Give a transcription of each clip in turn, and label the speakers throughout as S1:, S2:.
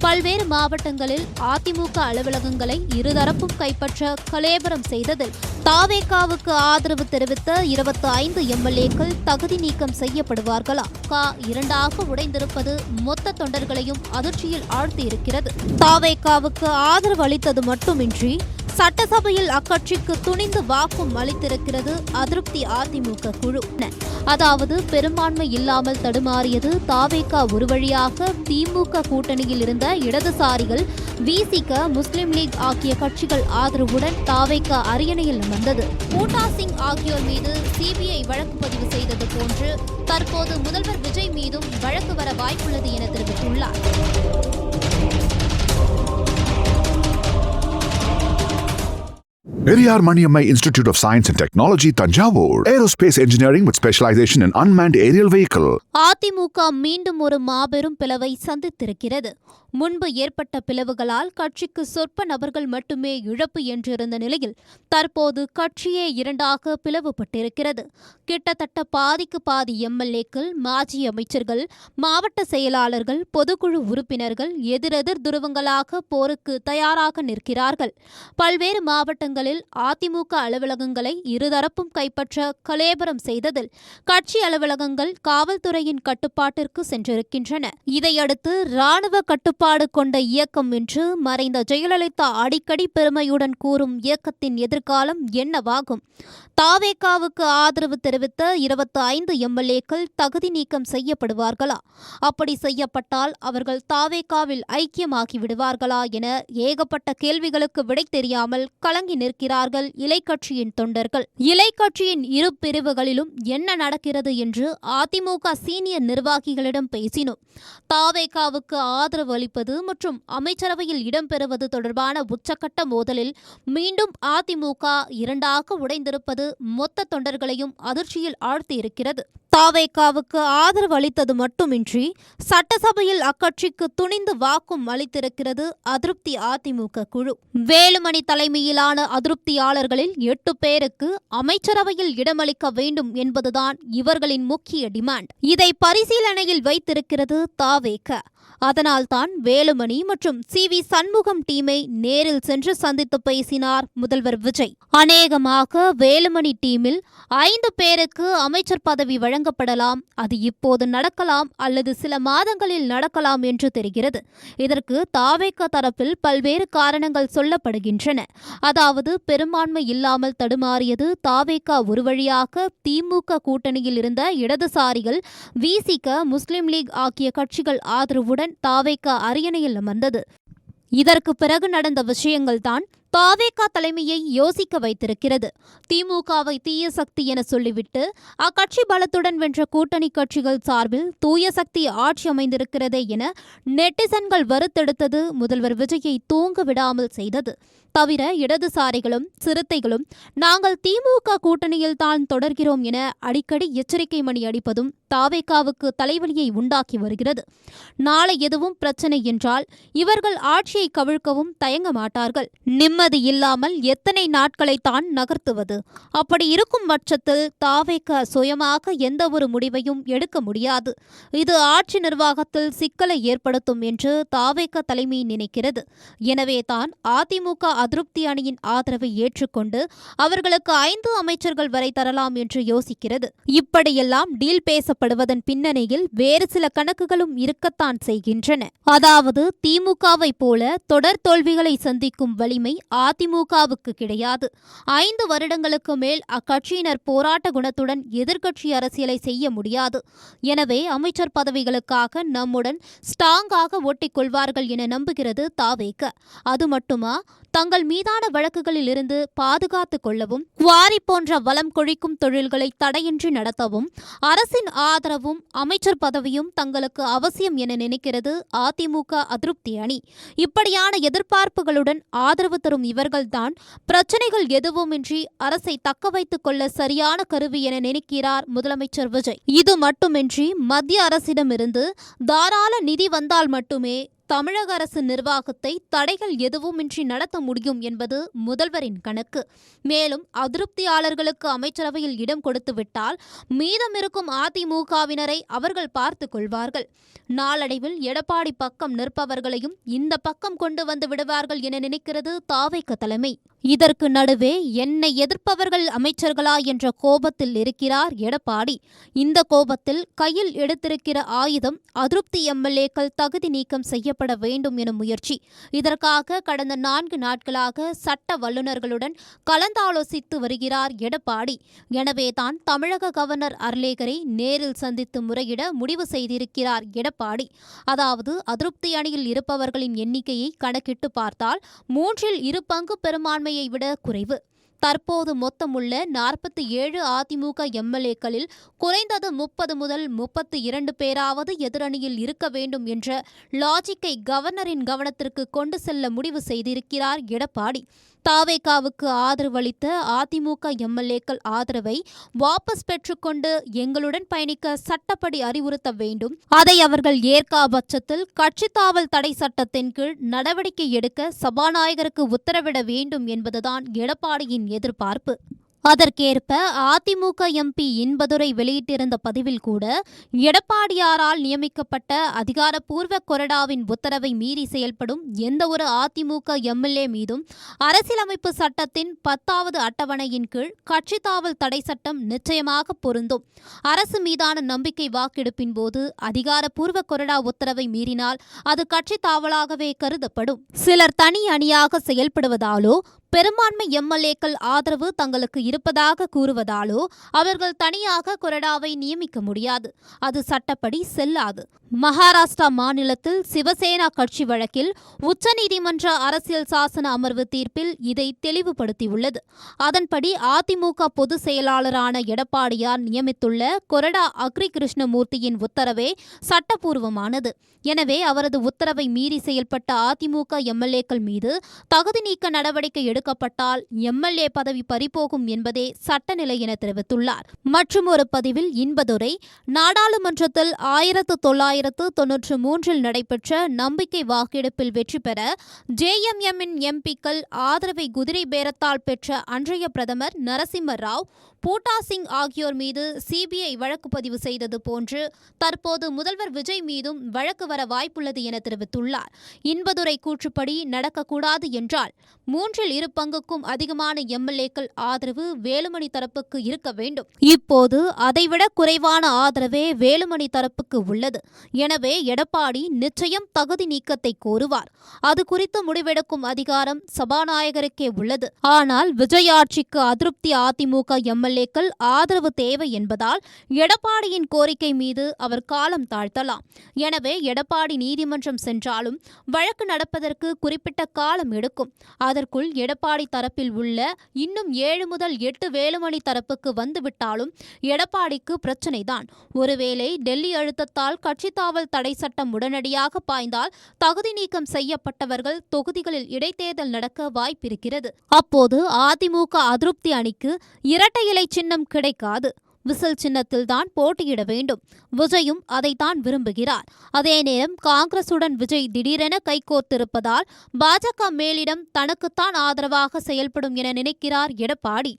S1: பல்வேறு மாவட்டங்களில் அதிமுக அலுவலகங்களை இருதரப்பும் கைப்பற்ற கலேபரம் செய்ததில் தாவேகாவுக்கு ஆதரவு தெரிவித்த 25 எம்எல்ஏக்கள் தகுதி நீக்கம் செய்யப்படுவார்களா? இரண்டாக உடைந்திருப்பது மொத்த தொண்டர்களையும் அதிர்ச்சியில் ஆழ்த்தியிருக்கிறது. தாவேகாவுக்கு ஆதரவு அளித்தது மட்டுமின்றி சட்டசபையில் அக்கட்சிக்கு துணிந்து வாக்கும் அளித்திருக்கிறது அதிருப்தி அதிமுக குழு. அதாவது பெரும்பான்மை இல்லாமல் தடுமாறியது தாவேகா ஒரு வழியாக திமுக கூட்டணியில் இருந்த இடதுசாரிகள், விசிக, முஸ்லிம் லீக் ஆகிய கட்சிகள் ஆதரவுடன் தாவேகா அரியணையில் அமர்ந்தது. பூட்டா சிங் ஆகியோர் மீது சிபிஐ வழக்கு பதிவு செய்தது போன்று தற்போது முதல்வர் விஜய் மீதும் வழக்கு வர வாய்ப்புள்ளது என தெரிவித்துள்ளார்.
S2: Periyar Maniammai Institute of Science and Technology, Tanjavur. Aerospace Engineering with specialization in unmanned aerial vehicle.
S1: AIADMK மீண்டும் ஒரு மாபெரும் பிளவை சந்தித்திருக்கிறது. முன்பு ஏற்பட்ட பிளவுகளால் கட்சிக்கு சொற்ப நபர்கள் மட்டுமே இழப்பு என்றிருந்த நிலையில் தற்போது கட்சியே இரண்டாக பிளவுபட்டிருக்கிறது. கிட்டத்தட்ட பாதிக்கு பாதி எம்எல்ஏக்கள், மாஜி அமைச்சர்கள், மாவட்ட செயலாளர்கள், பொதுக்குழு உறுப்பினர்கள் எதிரெதிர் துருவங்களாக போருக்கு தயாராக நிற்கிறார்கள். பல்வேறு மாவட்டங்களில் அதிமுக அலுவலகங்களை இருதரப்பும் கைப்பற்ற கலேபரம் செய்ததில் கட்சி அலுவலகங்கள் காவல்துறையின் கட்டுப்பாட்டிற்கு சென்றிருக்கின்றன. இதையடுத்து ராணுவ கட்டுப்பாடு கொண்ட இயக்கம் என்று மறைந்த ஜெயலலிதா அடிக்கடி பெருமையுடன் கூறும் இயக்கத்தின் எதிர்காலம் என்னவாகும்? தாவேகாவுக்கு ஆதரவு தெரிவித்த 25 எம்எல்ஏக்கள் தகுதி நீக்கம் செய்யப்படுவார்களா? அப்படி செய்யப்பட்டால் அவர்கள் தாவேகாவில் ஐக்கியமாகி விடுவார்களா என ஏகப்பட்ட கேள்விகளுக்கு விடை தெரியாமல் கலங்கி நிற்கிறார்கள் இலை கட்சியின் தொண்டர்கள். இலை கட்சியின் இரு பிரிவுகளிலும் என்ன நடக்கிறது என்று அதிமுக சீனியர் நிர்வாகிகளிடம் பேசினோம். தாவேகாவுக்கு ஆதரவு அளிப்பது மற்றும் அமைச்சரவையில் இடம்பெறுவது தொடர்பான உச்சக்கட்ட மோதலில் மீண்டும் அதிமுக இரண்டாக உடைந்திருப்பது மொத்த தொண்டர்களையும் அதிர்ச்சியில் ஆழ்த்தியிருக்கிறது. தாவேகாவுக்கு ஆதரவு அளித்தது மட்டுமின்றி சட்டசபையில் அக்கட்சிக்கு துணிந்து வாக்கும் அளித்திருக்கிறது அதிருப்தி அதிமுக குழு. வேலுமணி தலைமையிலான அதிருப்தியாளர்களில் 8 பேருக்கு அமைச்சரவையில் இடமளிக்க வேண்டும் என்பதுதான் இவர்களின் முக்கிய டிமாண்ட். இதை பரிசீலனையில் வைத்திருக்கிறது தாவேகா. அதனால்தான் வேலுமணி மற்றும் சி.வி. சண்முகம் டீமை நேரில் சென்று சந்தித்து பேசினார் முதல்வர் விஜய். அநேகமாக வேலுமணி டீமில் 5 பேருக்கு அமைச்சர் பதவி வழங்கப்படலாம். அது இப்போது நடக்கலாம் அல்லது சில மாதங்களில் நடக்கலாம் என்று தெரிகிறது. இதற்கு தாவேகா தரப்பில் பல்வேறு காரணங்கள் சொல்லப்படுகின்றன. அதாவது பெரும்பான்மை இல்லாமல் தடுமாறியது தாவேகா ஒரு வழியாக திமுக கூட்டணியில் இருந்த இடதுசாரிகள், விசிக, முஸ்லிம் லீக் ஆகிய கட்சிகள் ஆதரவுடன் தாவேகா அரியணையில் அமர்ந்தது. இதற்கு பிறகு நடந்த விஷயங்கள்தான் தாவேகா தலைமையை யோசிக்க வைத்திருக்கிறது. திமுகவை தீய சக்தி என சொல்லிவிட்டு அக்கட்சி பலத்துடன் வென்ற கூட்டணி கட்சிகள் சார்பில் தூய சக்தி ஆட்சி அமைந்திருக்கிறதே என நெட்டிசன்கள் வருத்தெடுத்தது முதல்வர் விஜயை தூங்க விடாமல் செய்தது. தவிர இடதுசாரிகளும் சிறுத்தைகளும் நாங்கள் திமுக கூட்டணியில் தான் தொடர்கிறோம் என அடிக்கடி எச்சரிக்கை மணி அடிப்பதும் தாவேகாவுக்கு தலைவலியை உண்டாக்கி வருகிறது. நாளை எதுவும் பிரச்சனை என்றால் இவர்கள் ஆட்சியை கவிழ்க்கவும் தயங்க மாட்டார்கள். நிம்மதி இல்லாமல் எத்தனை நாட்களை தான் நகர்த்துவது? அப்படி இருக்கும் பட்சத்தில் தாவேகா சுயமாக எந்த ஒரு முடிவையும் எடுக்க முடியாது. இது ஆட்சி நிர்வாகத்தில் சிக்கலை ஏற்படுத்தும் என்று தாவேகா தலைமை நினைக்கிறது. எனவே தான் அதிமுக அதிருப்தி அணியின் ஆதரவை ஏற்றுக்கொண்டு அவர்களுக்கு 5 அமைச்சர்கள் வரை தரலாம் என்று யோசிக்கிறது. இப்படியெல்லாம் டீல் பேசப்படுவதன் பின்னணியில் வேறு சில கணக்குகளும் இருக்கத்தான் செய்கின்றன. அதாவது திமுகவை போல தொடர் தோல்விகளை சந்திக்கும் வலிமை அதிமுகவுக்கு கிடையாது. 5 வருடங்களுக்கு மேல் அக்கட்சியினர் போராட்ட குணத்துடன் எதிர்க்கட்சி அரசியலை செய்ய முடியாது. எனவே அமைச்சர் பதவிகளுக்காக நம்முடன் ஸ்ட்ராங்காக ஒட்டிக் கொள்வார்கள் என நம்புகிறது தாவேகா. அது மட்டுமா, தங்கள் மீதான வழக்குகளில் இருந்து பாதுகாத்துக் கொள்ளவும், குவாரி போன்ற வளம் கொழிக்கும் தொழில்களை தடையின்றி நடத்தவும் அரசின் ஆதரவும் அமைச்சர் பதவியும் தங்களுக்கு அவசியம் என நினைக்கிறது அதிமுக அதிருப்தி அணி. இப்படியான எதிர்பார்ப்புகளுடன் ஆதரவு தரும் இவர்கள்தான் பிரச்சனைகள் எதுவுமின்றி அரசை தக்க வைத்துக் கொள்ள சரியான கருவி என நினைக்கிறார் முதலமைச்சர் விஜய். இது மட்டுமின்றி மத்திய அரசிடமிருந்து தாராள நிதி வந்தால் மட்டுமே தமிழக அரசு நிர்வாகத்தை தடைகள் எதுவுமின்றி நடத்த முடியும் என்பது முதல்வரின் கணக்கு. மேலும் அதிருப்தியாளர்களுக்கு அமைச்சரவையில் இடம் கொடுத்துவிட்டால் மீதமிருக்கும் அதிமுகவினரை அவர்கள் பார்த்துக் கொள்வார்கள். நாளடைவில் எடப்பாடி பக்கம் நிற்பவர்களையும் இந்த பக்கம் கொண்டு வந்து விடுவார்கள் என நினைக்கிறது தாவேக தலைமை. இதற்கு நடுவே என்னை எதிர்ப்பவர்கள் அமைச்சர்களா என்ற கோபத்தில் இருக்கிறார் எடப்பாடி. இந்த கோபத்தில் கையில் எடுத்திருக்கிற ஆயுதம் அதிருப்தி எம்எல்ஏக்கள் தகுதி நீக்கம் செய்யப்பட வேண்டும் எனும் முயற்சி. இதற்காக கடந்த 4 நாட்களாக சட்ட வல்லுநர்களுடன் கலந்தாலோசித்து வருகிறார் எடப்பாடி. எனவேதான் தமிழக கவர்னர் அர்லேகரை நேரில் சந்தித்து முறையிட முடிவு செய்திருக்கிறார் எடப்பாடி. அதாவது அதிருப்தி அணியில் இருப்பவர்களின் எண்ணிக்கையை கணக்கிட்டு பார்த்தால் 3 பங்கு பெரும்பான்மையை விட குறைவு. தற்போது மொத்தமுள்ள 47 அதிமுக எம்எல்ஏக்களில் குறைந்தது 30 முதல் 32 பேராவது எதிரணியில் இருக்க வேண்டும் என்ற லாஜிக்கை கவர்னரின் கவனத்திற்கு கொண்டு செல்ல முடிவு செய்திருக்கிறார் எடப்பாடி. தாவேகாவுக்கு ஆதரவளித்த அதிமுக எம்எல்ஏக்கள் ஆதரவை வாபஸ் பெற்றுக்கொண்டு எங்களுடன் பயணிக்க சட்டப்படி அறிவுறுத்த வேண்டும். அதை அவர்கள் ஏற்கா பட்சத்தில் கட்சித்தாவல் தடை சட்டத்தின் கீழ் நடவடிக்கை எடுக்க சபாநாயகருக்கு உத்தரவிட வேண்டும் என்பதுதான் எடப்பாடியின் எதிர்பார்ப்பு. அதற்கேற்ப அதிமுக எம்பி இன்பதுரை வெளியிட்டிருந்த பதிவில் கூட எடப்பாடியாரால் நியமிக்கப்பட்ட அதிகாரப்பூர்வ கொறடாவின் உத்தரவை மீறி செயல்படும் எந்த ஒரு அதிமுக எம்எல்ஏ மீதும் அரசியலமைப்பு சட்டத்தின் 10வது அட்டவணையின் கீழ் கட்சித்தாவல் தடை சட்டம் நிச்சயமாக பொருந்தும். அரசு மீதான நம்பிக்கை வாக்கெடுப்பின் போது அதிகாரப்பூர்வ கொறடா உத்தரவை மீறினால் அது கட்சித்தாவலாகவே கருதப்படும். சிலர் தனி அணியாக செயல்படுவதாலோ பெரும்பான்மை எம்எல்ஏக்கள் ஆதரவு தங்களுக்கு இருப்பதாக கூறுவதாலோ அவர்கள் தனியாக கொறடாவை நியமிக்க முடியாது. அது சட்டப்படி செல்லாது. மகாராஷ்டிரா மாநிலத்தில் சிவசேனா கட்சி வழக்கில் உச்சநீதிமன்ற அரசியல் சாசன அமர்வு தீர்ப்பில் இதை தெளிவுபடுத்தியுள்ளது. அதன்படி அதிமுக பொதுச் செயலாளரான எடப்பாடியார் நியமித்துள்ள கொறடா அக்ரி கிருஷ்ணமூர்த்தியின் உத்தரவே சட்டப்பூர்வமானது. எனவே அவரது உத்தரவை மீறி செயல்பட்ட அதிமுக எம்எல்ஏக்கள் மீது தகுதி நீக்க நடவடிக்கை எடுக்கப்பட்டால் எம்எல்ஏ பதவி பறிபோகும் என்பதே சட்டநிலை என தெரிவித்துள்ளார். மற்றும் ஒரு பதிவில் இன்பதுரை நாடாளுமன்றத்தில் 1993 நடைபெற்ற நம்பிக்கை வாக்கெடுப்பில் வெற்றி பெற ஜேஎம்எம்மின் எம்பிக்கள் ஆதரவை குதிரை பேரத்தால் பெற்ற அன்றைய பிரதமர் நரசிம்ம ராவ், பூட்டா சிங் ஆகியோர் மீது சிபிஐ வழக்கு பதிவு செய்தது போன்று தற்போது முதல்வர் விஜய் மீதும் வழக்கு வர வாய்ப்புள்ளது என தெரிவித்துள்ளார். இன்பதுரை கூற்றுப்படி நடக்கக்கூடாது என்றால் 3 பங்குக்கும் அதிகமான எம்எல்ஏக்கள் ஆதரவு வேலுமணி தரப்புக்கு இருக்க வேண்டும். இப்போது அதைவிட குறைவான ஆதரவே வேலுமணி தரப்புக்கு உள்ளது. எனவே எடப்பாடி நிச்சயம் தகுதி நீக்கத்தை கோருவார். அது குறித்து முடிவெடுக்கும் அதிகாரம் சபாநாயகருக்கே உள்ளது. ஆனால் விஜய் ஆட்சிக்கு அதிருப்தி அதிமுக எம்எல்ஏக்கள் ஆதரவு தேவை என்பதால் எடப்பாடியின் கோரிக்கை மீது அவர் காலம் தாழ்த்தலாம். எனவே எடப்பாடி நீதிமன்றம் சென்றாலும் வழக்கு நடப்பதற்கு குறிப்பிட்ட காலம் எடுக்கும். அதற்குள் எடப்பாடி தரப்பில் உள்ள இன்னும் 7 முதல் 8 வேலுமணி தரப்புக்கு வந்துவிட்டாலும் எடப்பாடிக்கு பிரச்சனைதான். ஒருவேளை டெல்லி அழுத்தத்தால் கட்சித்தாவல் தடை சட்டம் உடனடியாக பாய்ந்தால் தகுதி நீக்கம் செய்யப்பட்டவர்கள் தொகுதிகளில் இடைத்தேர்தல் நடக்க வாய்ப்பிருக்கிறது. அப்போது அதிமுக அதிருப்தி அணிக்கு இரட்டை இலை சின்னம் கிடைக்காது. விசில் சின்னத்தில்தான் போட்டியிட வேண்டும். விஜயும் அதைத்தான் விரும்புகிறார். அதே நேரம் காங்கிரசுடன் விஜய் திடீரென கைகோர்த்திருப்பதால் பாஜக மேலிடம் தனக்குத்தான் ஆதரவாக செயல்படும் என நினைக்கிறார் எடப்பாடி.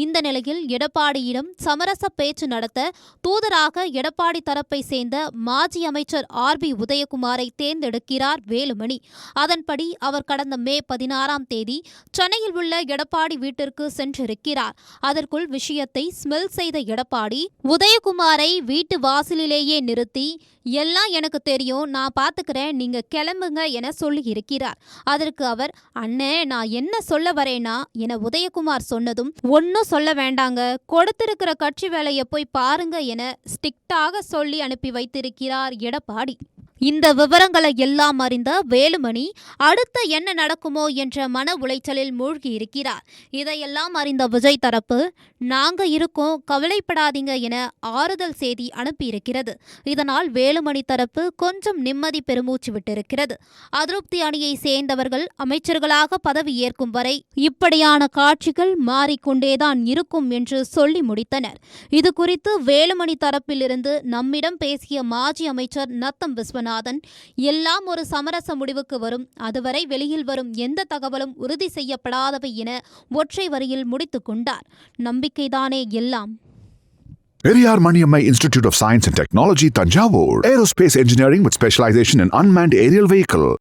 S1: இந்த நிலையில் எடப்பாடியிடம் சமரச பேச்சு நடத்த தூதராக எடப்பாடி தரப்பை சேர்ந்த மாஜி அமைச்சர் RB உதயகுமாரை தேர்ந்தெடுக்கிறார் வேலுமணி. அதன்படி அவர் கடந்த மே 16ஆம் தேதி சென்னையில் உள்ள எடப்பாடி வீட்டிற்கு சென்றிருக்கிறார். அதற்குள் விஷயத்தை ஸ்மெல் செய்த எடப்பாடி உதயகுமாரை வீட்டு வாசலிலேயே நிறுத்தி எல்லாம் எனக்கு தெரியும், நான் பாத்துக்கிறேன், நீங்க கிளம்புங்க என சொல்லி இருக்கிறார். அதற்கு அவர் அண்ணே நான் என்ன சொல்ல வரேனா என உதயகுமார் சொன்னதும் ஒன்னும் சொல்ல வேண்டாங்க, கொடுத்திருக்கிற கட்சி வேலையை போய் பாருங்க என ஸ்ட்ரிக்டாக சொல்லி அனுப்பி வைத்திருக்கிறார் எடப்பாடி. இந்த விவரங்களை எல்லாம் அறிந்த வேலுமணி அடுத்து என்ன நடக்குமோ என்ற மன உளைச்சலில் மூழ்கி இருக்கிறார். இதையெல்லாம் அறிந்த விஜய் தரப்பு நாங்க இருக்கோம், கவலைப்படாதீங்க என ஆறுதல் செய்தி அனுப்பியிருக்கிறது. இதனால் வேலுமணி தரப்பு கொஞ்சம் நிம்மதி பெருமூச்சு விட்டிருக்கிறது. அதிருப்தி அணியை சேர்ந்தவர்கள் அமைச்சர்களாக பதவி ஏற்கும் வரை இப்படியான காட்சிகள் மாறிக்கொண்டேதான் இருக்கும் என்று சொல்லி முடித்தனர். இது குறித்து வேலுமணி தரப்பிலிருந்து நம்மிடம் பேசிய மாஜி அமைச்சர் நத்தம் விஸ்வநாதன் லோகநாதன், எல்லாம் ஒரு சமரச முடிவுக்கு வரும், அதுவரை வெளியில் வரும் எந்த தகவலும் உறுதி செய்யப்படாதவை என ஒற்றை வரியில் முடித்துக் கொண்டார். நம்பிக்கைதானே எல்லாம்.
S2: Periyar Maniammai Institute of Science and Technology, Tanjavur. Aerospace engineering with specialization in unmanned aerial vehicle.